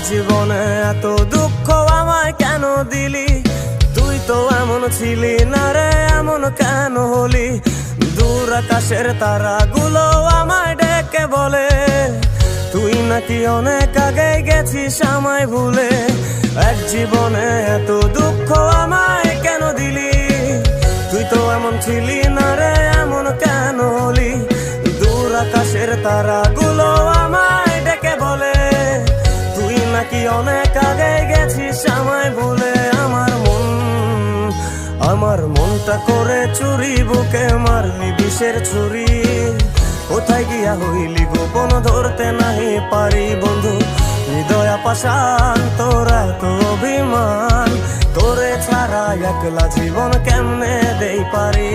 জীবনে এত দুঃখ আমায় কেন দিলি? তুই তো এমন ছিলি না রে, এমন কেন হলি? দূর আকাশের তারাগুলো আমায় ডেকে বলে তুই নাকি অনেক আগে গেছিস আমায় ভুলে। এক জীবনে এত দুঃখ আমায় কেন দিলি? তুই তো এমন ছিলি না রে, এমন কেন হলি? দূর আকাশের তারাগুলো আমায় ডেকে বলে তুই নাকি অনেক আগে গেছিস আমায় ভুলে। আমার মনটা করে চুরি, বুকে মারলি বিষের ছুরি। কোথায় গিয়া হইলি গোপন ধরতে নাহি পারি বন্ধু। হৃদয় পাষাণ তোরা তো অভিমান, তোরে ছাড়া একলা জীবন কেমনে দেই পারি।